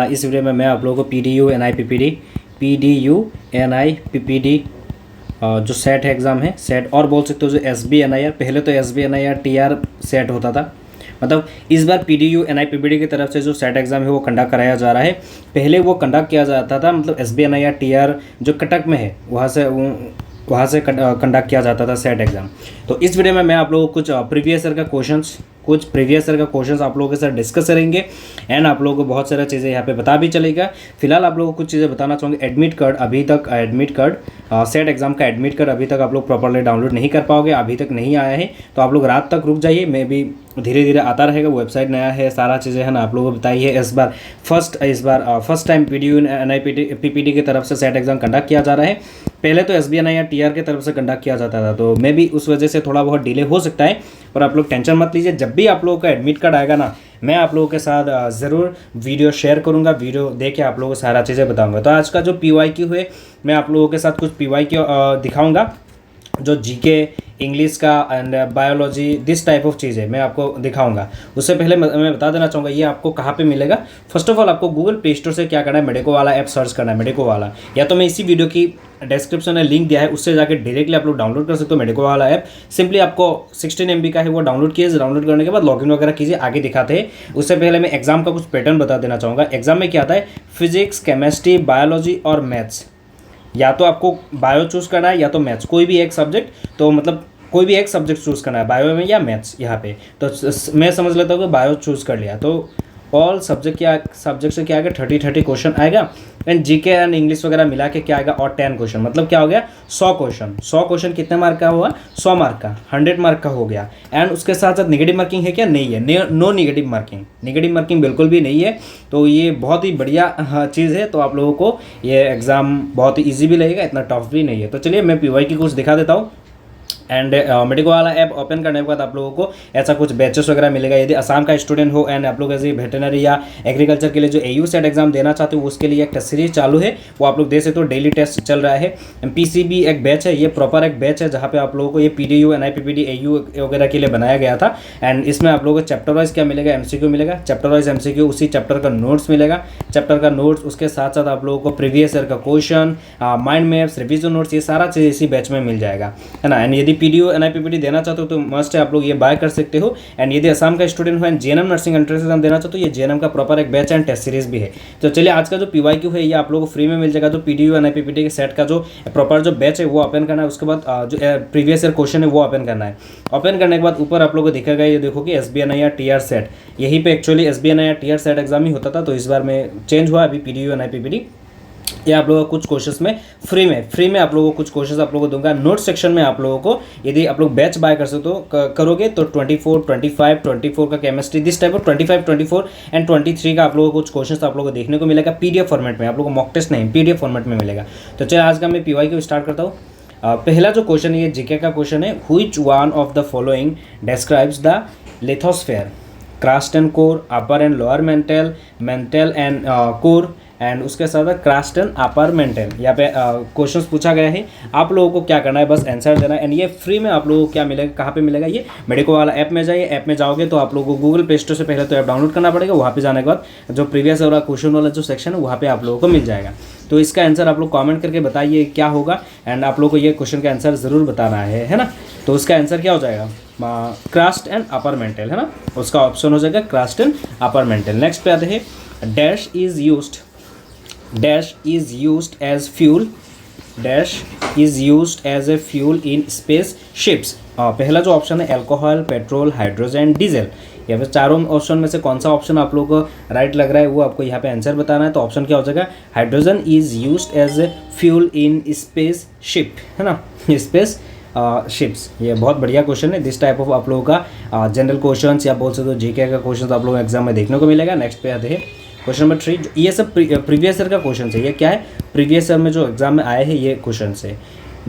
इस वीडियो में मैं आप लोगों को PDU NIPPD जो सेट है एग्ज़ाम है, सेट और बोल सकते हो जो SBNIR, पहले तो SBNIR TR सेट होता था, मतलब इस बार PDU NIPPD की तरफ से जो सेट एग्ज़ाम है वो कंडक्ट कराया जा रहा है। पहले वो कंडक्ट किया जाता था, मतलब SBNIR TR जो कटक में है वहाँ से कंडक्ट किया जाता था सेट एग्ज़ाम। तो इस वीडियो में मैं आप लोगों को कुछ प्रीवियस ईयर का क्वेश्चंस आप लोगों के साथ डिस्कस करेंगे एंड आप लोगों को बहुत सारी चीज़ें यहाँ पे बता भी चलेगा। फिलहाल आप लोगों को कुछ चीज़ें बताना चाहूँगा। एडमिट कार्ड सेट एग्ज़ाम का एडमिट कार्ड अभी तक आप लोग प्रॉपरली डाउनलोड नहीं कर पाओगे, अभी तक नहीं आया है, तो आप लोग रात तक रुक जाइए, मैं भी धीरे धीरे आता रहेगा। वेबसाइट नया है, सारा चीज़ें है ना आप लोगों को बताइए। इस बार फर्स्ट टाइम PDU NIPPD की तरफ से सेट एग्ज़ाम कंडक्ट किया जा रहा है। पहले तो SBNIR TR की तरफ से कंडक्ट किया जाता था, तो मैं भी उस वजह से थोड़ा बहुत डिले हो सकता है, पर आप लोग टेंशन मत लीजिए। जब भी आप लोगों का एडमिट कार्ड आएगा ना, मैं आप लोगों के साथ ज़रूर वीडियो शेयर करूंगा, वीडियो देख के आप लोगों को सारा चीज़ें बताऊंगा। तो आज का जो PYQ है, मैं आप लोगों के साथ कुछ PYQ दिखाऊंगा, जो GK इंग्लिश का and biology this type of चीज़ है मैं आपको दिखाऊंगा। उससे पहले मैं बता देना चाहूँगा ये आपको कहाँ पे मिलेगा। फर्स्ट ऑफ ऑल आपको गूगल प्ले स्टोर से क्या करना है, मेडिको वाला ऐप सर्च करना है, मेडिको वाला, या तो मैं इसी वीडियो की डिस्क्रिप्शन में लिंक दिया है, उससे जाकर डायरेक्टली आप लोग डाउनलोड कर सकते हो मेडिको वाला ऐप। सिंपली आपको 16 MB का है, वो डाउनलोड कीजिए। डाउनलोड करने के बाद लॉगिन वगैरह कीजिए, आगे दिखाते हैं। उससे पहले मैं एग्जाम का कुछ पैटर्न बता देना चाहूँगा। एग्जाम में क्या आता है, फिजिक्स, केमिस्ट्री, बायोलॉजी और मैथ्स, या तो आपको बायो चूज़ करना है या तो मैथ्स, कोई भी एक सब्जेक्ट, तो मतलब कोई भी एक सब्जेक्ट चूज़ करना है बायो में या मैथ्स। यहाँ पे तो मैं समझ लेता हूँ कि बायो चूज़ कर लिया, तो ऑल सब्जेक्ट से क्या आएगा, 30 क्वेश्चन आएगा एंड GK एंड इंग्लिश वगैरह मिला के क्या आएगा, और 10 क्वेश्चन, मतलब क्या हो गया 100 क्वेश्चन। 100 क्वेश्चन कितने मार्क का हुआ, 100 मार्क का, 100 मार्क का हो गया। एंड उसके साथ साथ नेगेटिव मार्किंग है क्या, नहीं है, नो नेगेटिव मार्किंग बिल्कुल भी नहीं है। तो ये बहुत ही बढ़िया चीज़ है। तो आप लोगों को ये एग्ज़ाम बहुत ही ईजी भी लगेगा, इतना टफ भी नहीं है। तो चलिए मैं PYQ कुछ दिखा देता हूँ। एंड मेडिको वाला ऐप ओपन करने के बाद आप लोगों को ऐसा कुछ बैचेस वगैरह मिलेगा। यदि असम का स्टूडेंट हो एंड आप लोग ऐसे वेटनरी या एग्रीकल्चर के लिए जो AU सेट एग्जाम देना चाहते हो, उसके लिए एक टेस्ट सीरीज चालू है, वो आप लोग दे सकते हो। डेली टेस्ट चल रहा है। PCB एक बैच है, ये प्रॉपर एक बैच है जहाँ पे आप लोगों को ये PDU NIPPD AU वगैरह के लिए बनाया गया था। एंड इसमें आप लोगों को चैप्टर वाइज क्या मिलेगा, MCQ मिलेगा, चैप्टर वाइज MCQ, उसी चैप्टर का नोट्स मिलेगा, चैप्टर का नोट्स, उसके साथ साथ आप लोगों को प्रीवियस ईयर का question, mind maps, revision notes, ये सारा चीज़ इसी बैच में मिल जाएगा, है ना। एंड यदि PDU NIPPD देना चाहते हो तो मस्ट है, आप लोग ये बाय कर सकते हो। एंड यदि असम का स्टूडेंट हो and JNM nursing entrance exam देना चाहते हो, ये JNM का प्रॉपर एक बैच एंड टेस्ट सीरीज भी है। तो चलिए आज का जो PYQ है ये आप लोगों को फ्री में मिल जाएगा। जो PDU NIPPD के सेट का जो प्रॉपर जो बैच है वो ओपन करना है, उसके बाद जो प्रीवियस ईयर क्वेश्चन है वो ओपन करना है। ओपन करने के बाद ऊपर आप लोगों को दिखेगा, ये देखो कि SBNIR TR सेट, यहीं पे actually SBNIR TR set exam ही होता था, तो इस बार में चेंज हुआ अभी PDU NIPPD। ये आप लोगों को कुछ क्वेश्चंस में फ्री में आप लोगों को कुछ क्वेश्चंस आप लोगों को दूंगा। नोट सेक्शन में आप लोगों को यदि आप लोग बैच बाय कर सकते हो करोगे तो 24 का chemistry, this type of 24 and 23 का आप लोगों को कुछ क्वेश्चंस आप लोगों को देखने को मिलेगा PDF फॉर्मेट में। आप लोगों को मॉक टेस्ट नहीं, PDF फॉर्मेट में मिलेगा। तो चलिए आज का मैं PYQ स्टार्ट करता हूँ। पहला जो क्वेश्चन है ये GK का क्वेश्चन है। Which one of the following describes the lithosphere, crust and core, upper and lower mental and core, and उसके साथ क्रस्ट एंड अपर मेंटल। यहाँ पे क्वेश्चंस पूछा गया है, आप लोगों को क्या करना है, बस आंसर देना है। एंड ये फ्री में आप लोगों को क्या मिलेगा, कहाँ पे मिलेगा, ये मेडिको वाला ऐप में जाइए। ऐप में जाओगे तो आप लोगों को गूगल प्ले स्टोर से पहले तो ऐप डाउनलोड करना पड़ेगा, वहाँ पे जाने के बाद जो प्रीवियस वाला क्वेश्चन वाला जो सेक्शन है वहाँ पे आप लोगों को मिल जाएगा। तो इसका आंसर आप लोग कॉमेंट करके बताइए क्या होगा, एंड आप लोग को ये क्वेश्चन का आंसर ज़रूर बताना है ना। तो उसका आंसर क्या हो जाएगा, क्रस्ट एंड अपर मेंटल, है ना, उसका ऑप्शन हो जाएगा crust and upper mantle. Next पे आते हैं, dash is used as a fuel in space ships। पहला जो ऑप्शन है अल्कोहल, पेट्रोल, हाइड्रोजन, डीजल। यहाँ पे चारों ऑप्शन में से कौन सा ऑप्शन आप लोगों को राइट लग रहा है वो आपको यहाँ पे आंसर बताना है। तो ऑप्शन क्या हो जाएगा, hydrogen is used as a fuel in space ship, है ना, स्पेस शिप्स। ये बहुत बढ़िया क्वेश्चन है। दिस टाइप ऑफ आप लोगों का जनरल क्वेश्चन या बोल सकते हो GK का क्वेश्चन आप लोगों को एग्जाम में देखने को मिलेगा। नेक्स्ट पे आते हैं क्वेश्चन नंबर 3। ये सब प्रीवियस ईयर का क्वेश्चन है। ये क्या है, प्रीवियस ईयर में जो एग्जाम में आए हैं ये क्वेश्चन है।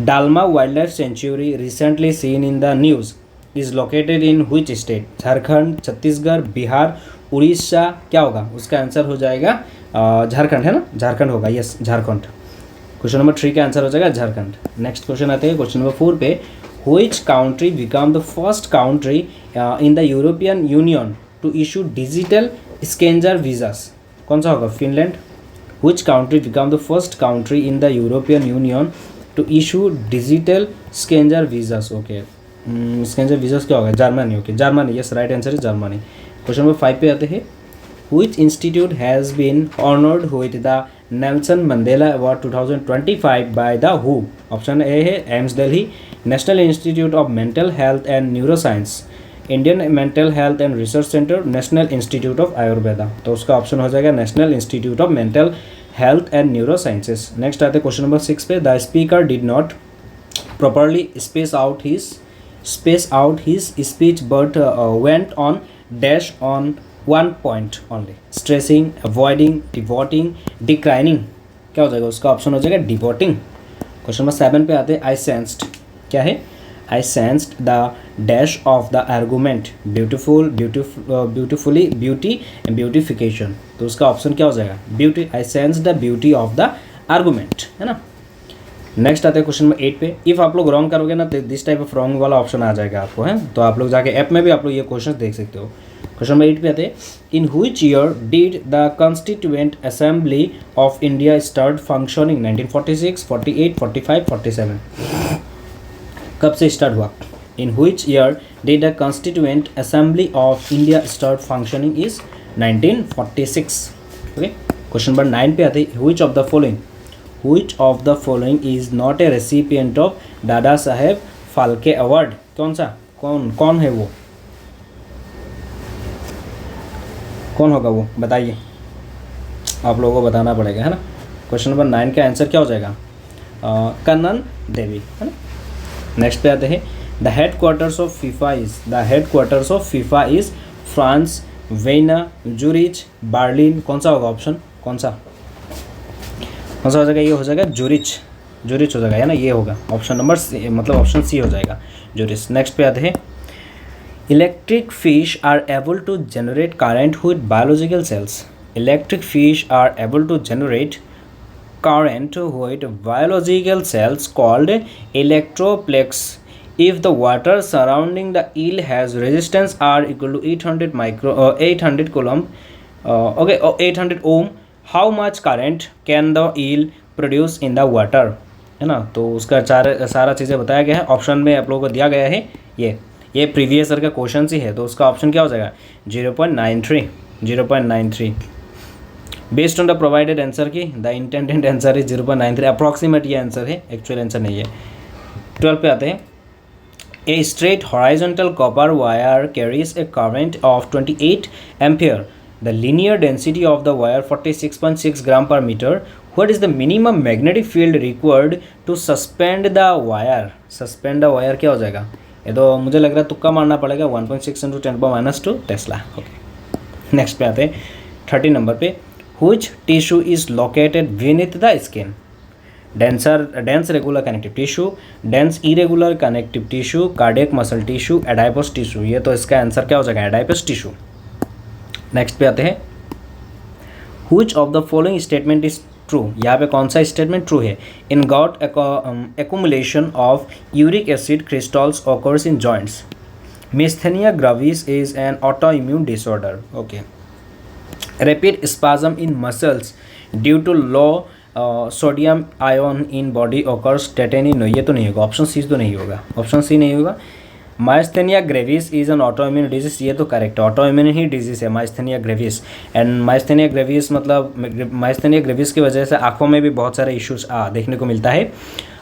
Dalma wild life sanctuary recently seen in the news is located in which state, Jharkhand, Chhattisgarh, Bihar, Orissa. क्या होगा, उसका आंसर हो जाएगा झारखंड, है ना, झारखंड होगा, यस झारखंड। क्वेश्चन नंबर 3 का आंसर हो जाएगा झारखंड। नेक्स्ट क्वेश्चन आते हैं क्वेश्चन नंबर 4 पे। Which country become the first country in the European union to issue digital Schengen visas. कौन सा होगा? Finland. Which country became the first country in the European Union to issue digital scatter visas? Okay. स्केंजर visas क्या होगा? Germany. Okay, Germany. Yes, right answer is Germany. Question number 5 पे आते हैं. Which institute has been honored with the Nelson Mandela Award 2025 by the WHO? Option A है AIIMS Delhi, national institute of mental health and neuroscience, Indian mental health and research centre, national institute of Ayurveda. तो उसका option हो जाएगा national institute of mental health and neuro sciences. Next आते हैं question number 6 पे. The speaker did not properly space out his speech but went on dash on one point only. Stressing, avoiding, devoting, declining. क्या हो जाएगा? उसका option हो जाएगा devoting. Question number 7 पे आते हैं. आई सेंस्ड. क्या है? I sensed the dash of the argument, beautifully, beauty and beautification. तो उसका ऑप्शन क्या हो जाएगा? Beauty. I sensed the beauty of the argument, है ना. नेक्स्ट आते हैं क्वेश्चन नंबर 8 पे. इफ़ आप लोग रॉन्ग करोगे ना तो दिस टाइप ऑफ रॉन्ग वाला ऑप्शन आ जाएगा आपको, है. तो आप लोग जाके ऐप में भी आप लोग ये क्वेश्चन देख सकते हो. क्वेश्चन नंबर 8 पे आते हैं. इन which year did the Constituent Assembly of India start functioning? 1946, 48, 45, 47. कब से स्टार्ट हुआ? इन which year did the Constituent Assembly of India start functioning? is 1946. Okay. Question number 9 पे आते हैं. which of the following is not a recipient of Dada Saheb Phalke award? कौन सा? कौन है वो? कौन होगा वो? बताइए. आप लोगों को बताना पड़ेगा, है ना. क्वेश्चन नंबर 9 का आंसर क्या हो जाएगा? कन्नन देवी, है ना. नेक्स्ट पे आते हैं. The headquarters of FIFA is France, Vienna, Zurich, Berlin. कौन सा होगा ऑप्शन? कौन सा हो जाएगा? ये हो जाएगा जूरिच हो जाएगा, है ना. ये होगा ऑप्शन नंबर सी, मतलब ऑप्शन सी हो जाएगा, जूरिच. नेक्स्ट पे आते हैं. Electric fish are able to generate current with biological cells. Electric fish are able to generate current with biological cells called electroplex if the water surrounding the eel has resistance R equal to 800 coulomb, 800 ohm. How much current can the eel produce in the water? है ना. तो उसका सारा चीज़ें बताया गया है. Option में आप लोगों को दिया गया है. ये प्रीवियस ईयर का क्वेश्चन ही है. तो उसका ऑप्शन क्या हो जाएगा? 0.93. Based on the provided answer key the intended answer is 0.93. Approximate ये आंसर है, एक्चुअल आंसर नहीं है. 12 पे आते हैं. A straight horizontal copper wire carries a current of 28 ampere. The linear density of the wire 46.6 gram per metre. What is the minimum magnetic field required to suspend the wire? Suspend the wire क्या हो जाएगा? ये तो मुझे लग रहा है तुक्का मारना पड़ेगा. 1.6 × 10⁻² टेस्ला. ओके. नेक्स्ट पे आते हैं 30 नंबर पे. Which tissue is located beneath the skin? Dense regular connective tissue, dense irregular connective tissue, cardiac muscle tissue, adipose tissue. ये तो इसका आंसर क्या हो जाएगा? adipose tissue. नेक्स्ट पे आते हैं. Which of the following statement is true? यहाँ पे कौन सा स्टेटमेंट ट्रू है? In gout accumulation of uric acid crystals occurs in joints. Myasthenia gravis is an autoimmune disorder. Okay. Rapid spasm in muscles due to low sodium ion in body occurs. Tetany. No, ये तो नहीं होगा. Option C तो नहीं होगा. Option C नहीं होगा. Myasthenia gravis is an autoimmune disease. ये तो करेक्ट है. ऑटोइम्यून ही डिजीज है myasthenia gravis. And myasthenia gravis मतलब माइस्थेनिया ग्रेविस की वजह से आँखों में भी बहुत सारे इश्यूज देखने को मिलता है.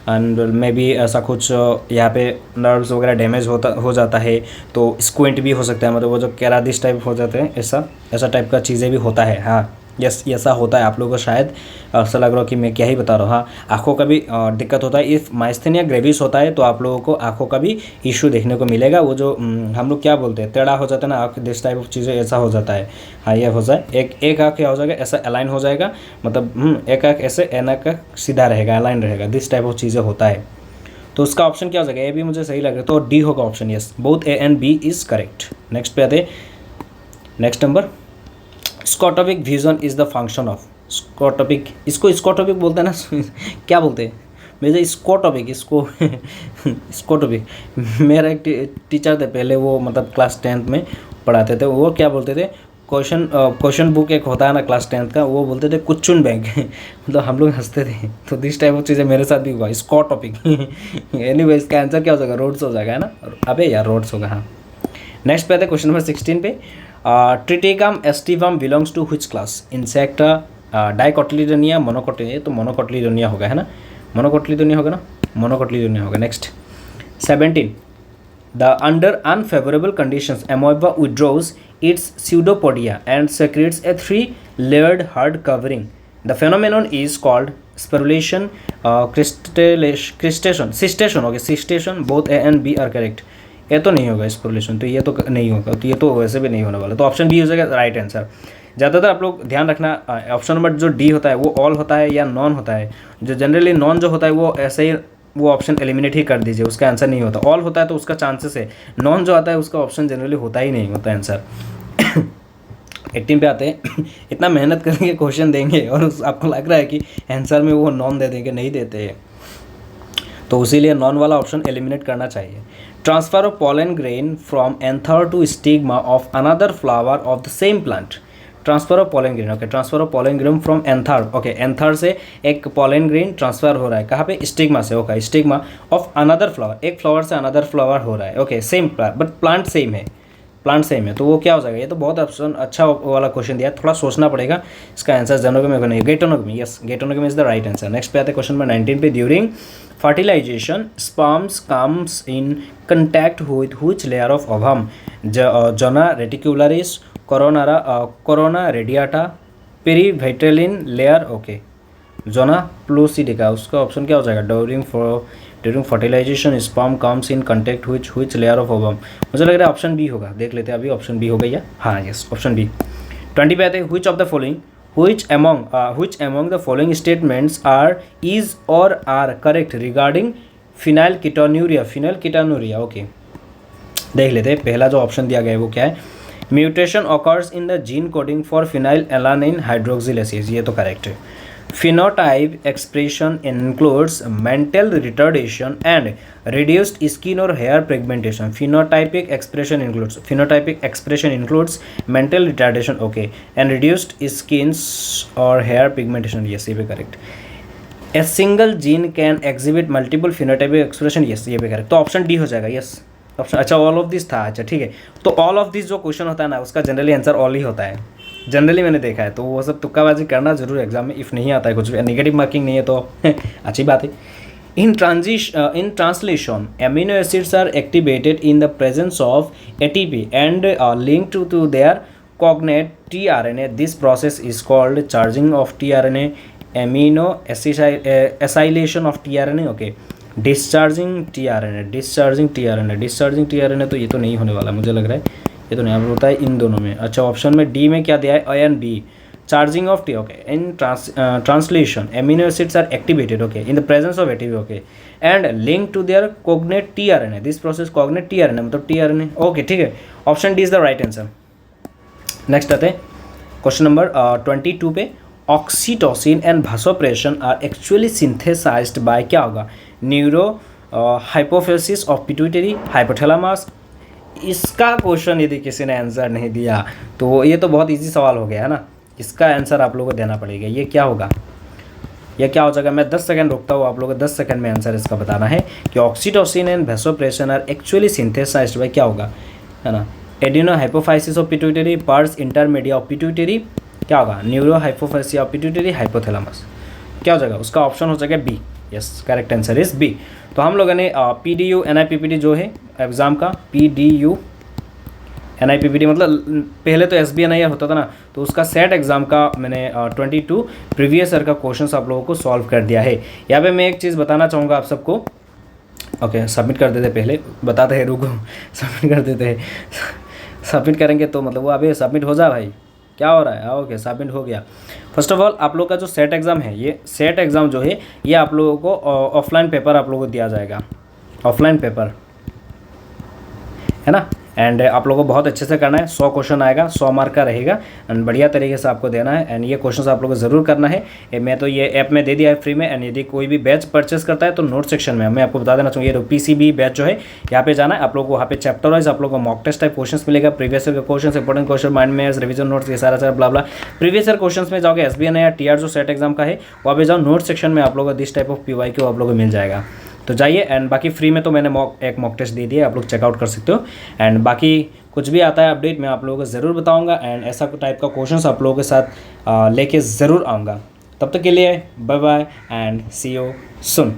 एंड मे बी ऐसा कुछ यहाँ पे नर्व्स वगैरह डैमेज हो जाता है. तो स्क्विंट भी हो सकता है, मतलब वो जो कैरादिस टाइप हो जाते हैं, ऐसा टाइप का चीज़ें भी होता है. हाँ, यस, ऐसा होता है. आप लोगों को शायद ऐसा लग रहा हो कि मैं क्या ही बता रहा हूँ. हाँ, आँखों का भी दिक्कत होता है. इफ़ माइस्थेनिया ग्रेविस होता है तो आप लोगों को आँखों का भी इशू देखने को मिलेगा. वो जो हम लोग क्या बोलते हैं, टेढ़ा हो जाता है ना आँख, दिस टाइप ऑफ चीज़ें ऐसा हो जाता है. हाँ, ये हो जाए. एक आँख क्या हो जाएगा? ऐसा अलाइन हो जाएगा, मतलब एक आँख ऐसे, एन आँख सीधा रहेगा, अलाइन रहेगा. दिस टाइप ऑफ चीज़ें होता है. तो उसका ऑप्शन क्या हो जाएगा? ए भी मुझे सही लग रहा है, तो डी होगा option. Yes, both A and B is correct. Next पे आते. Next number. Scotopic vision is the function of. Scotopic, इसको स्कोटोपिक बोलते हैं ना. क्या बोलते हैं? मेरे स्कोटोपिक, स्कोटोपिक. मेरा एक टीचर थे पहले, वो मतलब क्लास 10th में पढ़ाते थे. वो क्या बोलते थे? क्वेश्चन बुक एक होता है ना क्लास 10th का, वो बोलते थे कुचुन बैंक मतलब हम लोग हंसते थे। तो दिस टाइप ऑफ चीज़ें मेरे साथ भी हुआ, स्कॉट टॉपिक एनीवे इसका आंसर क्या हो जाएगा, रोड्स हो जाएगा, है ना। अबे यार रोड्स होगा, हाँ। नेक्स्ट पे आते हैं क्वेश्चन नंबर 16 पे। Triticum aestivum belongs to which class, insect dicotyledonae monocotyledonae, तो मोनोकोटिलीडोनिया होगा, है ना, मोनोकोटिलीडोनिया होगा ना, मोनोकोटिलीडोनिया होगा। Next 17, the under unfavorable conditions amoeba withdraws its pseudopodia and secretes a 3-layered hard covering. The phenomenon is called sporulation, cystation, okay, cystation, both A and B are correct. ये तो नहीं होगा स्पोरुलेशन, तो ये तो नहीं होगा, तो ये तो वैसे भी नहीं होने वाला, तो ऑप्शन बी हो जाएगा राइट आंसर। ज़्यादातर आप लोग ध्यान रखना, ऑप्शन नंबर जो डी होता है वो ऑल होता है या नॉन होता है। जो जनरली नॉन जो होता है वो ऐसे ही वो ऑप्शन एलिमिनेट ही कर दीजिए, उसका आंसर नहीं होता। ऑल होता है तो उसका चांसेस है, नॉन जो आता है उसका ऑप्शन जनरली होता ही नहीं होता आंसर। 18 पे आते हैं। इतना मेहनत करके क्वेश्चन देंगे और आपको लग रहा है कि आंसर में वो नॉन दे देंगे, नहीं देते हैं, तो इसीलिए नॉन वाला ऑप्शन एलिमिनेट करना चाहिए। Transfer of pollen grain from anther to stigma of another flower of the same plant. Transfer of pollen grain, okay, transfer of pollen grain from anther, okay, anther से एक pollen grain transfer हो रहा है, कहाँ पे, stigma से, okay, stigma of another flower, एक flower से अनदर फ्लावर हो रहा है, okay, same but plant same है, प्लांट सेम है, तो वो क्या हो जाएगा। ये तो बहुत ऑप्शन अच्छा वाला क्वेश्चन दिया, थोड़ा सोचना पड़ेगा इसका आंसर जनोगमी होगा, नहीं geitonogamy, yes geitonogamy is the right answer. Next पे आते हैं क्वेश्चन नंबर 19 पे। During fertilization sperms comes in contact with which layer of ovum, zona reticularis, corona radiata, perivitelline layer, okay, zona pellucida, उसका option क्या हो जाएगा। During fertilization sperm comes in contact which layer of ovum, मुझे लग रहा है option B होगा, देख लेते हैं अभी ऑप्शन बी होगा या, हाँ यस ऑप्शन बी। 20 पे आते हैं। Which of the following which among the following statements is or are correct regarding phenylketonuria, okay, देख लेते हैं। पहला जो ऑप्शन दिया गया है वो क्या है, mutation occurs in the gene coding for phenyl alanine hydroxylase, ये तो करेक्ट है। Phenotype expression includes mental retardation and reduced skin और hair pigmentation. Phenotypic expression includes mental retardation, okay, and reduced skin और हेयर पिगमेंटेशन, यस ये भी correct. A single gene can exhibit multiple phenotypic expression, yes ये भी correct, तो option D हो जाएगा, yes option, अच्छा ऑल ऑफ दिस था, अच्छा ठीक है। तो ऑल ऑफ दिस जो क्वेश्चन होता है ना उसका जनरली आंसर ऑल ही होता है, जनरली मैंने देखा है, तो वो सब तुक्काबाजी करना जरूर एग्जाम में, इफ़ नहीं आता है कुछ भी, नेगेटिव मार्किंग नहीं है तो अच्छी बात है। In translation amino acids are activated in the presence of ATP and linked to their cognate tRNA, this process is called charging of tRNA, amino acylation of tRNA, okay, discharging tRNA, तो ये तो नहीं होने वाला मुझे लग रहा है, ये तो नहीं, अब होता है इन दोनों में। अच्छा ऑप्शन में डी में क्या दिया है, A and B, charging of T, okay, in translation amino acids are activated, okay, in the presence of ATP, okay, and link to their cognate tRNA, this process cognate tRNA मतलब tRNA, okay ठीक है, option D is the right answer. Next आते हैं question number 22 पे। Oxytocin and vasopressin are actually synthesized by, क्या होगा, neuro hypophysis of pituitary, hypothalamus. इसका क्वेश्चन यदि किसी ने आंसर नहीं दिया तो ये तो बहुत इजी सवाल हो गया है ना, इसका आंसर आप लोगों को देना पड़ेगा। ये क्या होगा, ये क्या हो जाएगा, मैं 10 सेकंड रुकता हूँ, आप लोगों को 10 सेकंड में आंसर इसका बताना है कि oxytocin and vasopressin are actually synthesized by, क्या होगा, है ना, adeno hypophysis of pituitary, pars intermedia of pituitary, क्या होगा, neuro hypophysis of pituitary, hypothalamus, क्या हो जाएगा, उसका ऑप्शन हो जाएगा B, yes correct answer is B. तो हम लोगों ने PDU NIPPD जो है एग्ज़ाम का, PDU NIPPD मतलब पहले तो SB NIR होता था ना, तो उसका सेट एग्ज़ाम का मैंने 22 प्रीवियस ईयर का क्वेश्चन आप लोगों को सॉल्व कर दिया है। यहाँ पे मैं एक चीज़ बताना चाहूँगा आप सबको, ओके सबमिट कर देते, पहले बताते हैं, रुको सबमिट कर देते हैं, सबमिट करेंगे तो मतलब वो अभी सबमिट हो जा भाई, क्या हो रहा है, ओके सबमिट हो गया। फर्स्ट ऑफ ऑल आप लोग का जो सेट एग्ज़ाम है, ये सेट एग्ज़ाम जो है ये आप लोगों को ऑफलाइन पेपर आप लोगों को दिया जाएगा, ऑफलाइन पेपर है ना, एंड आप लोगों को बहुत अच्छे से करना है। 100 क्वेश्चन आएगा, 100 मार्क का रहेगा एंड बढ़िया तरीके से आपको देना है। एंड ये क्वेश्चन आप लोगों को ज़रूर करना है। मैं तो ये ऐप में दे दिया है फ्री में। एंड यदि कोई भी बैच परचेस करता है तो नोट सेक्शन में मैं आपको बता देना चाहूँगा, ये PCB बैच जो है यहाँ पे जाना है। आप लोग को वहाँ पे चैप्टर वाइज आप लोग को मॉक टेस्ट टाइप क्वेश्चन मिलेगा, प्रीवियस ईयर के question, important question, mind maps, revision notes, ये सारा ब्ला ब्ला। प्रीवियस ईयर क्वेश्चन में जाओगे, SBN या TR जो सेट एग्जाम का है वहाँ पे जाओ, नोट सेक्शन में आप लोगों को दिस टाइप ऑफ PYQ आप लोगों को मिल जाएगा। तो जाइए। एंड बाकी फ्री में तो मैंने एक मॉक टेस्ट दे दिया, आप लोग चेकआउट कर सकते हो। एंड बाकी कुछ भी आता है अपडेट मैं आप लोगों को ज़रूर बताऊंगा। एंड ऐसा टाइप का क्वेश्चंस आप लोगों के साथ लेके ज़रूर आऊँगा। तब तक के लिए bye bye and see you soon.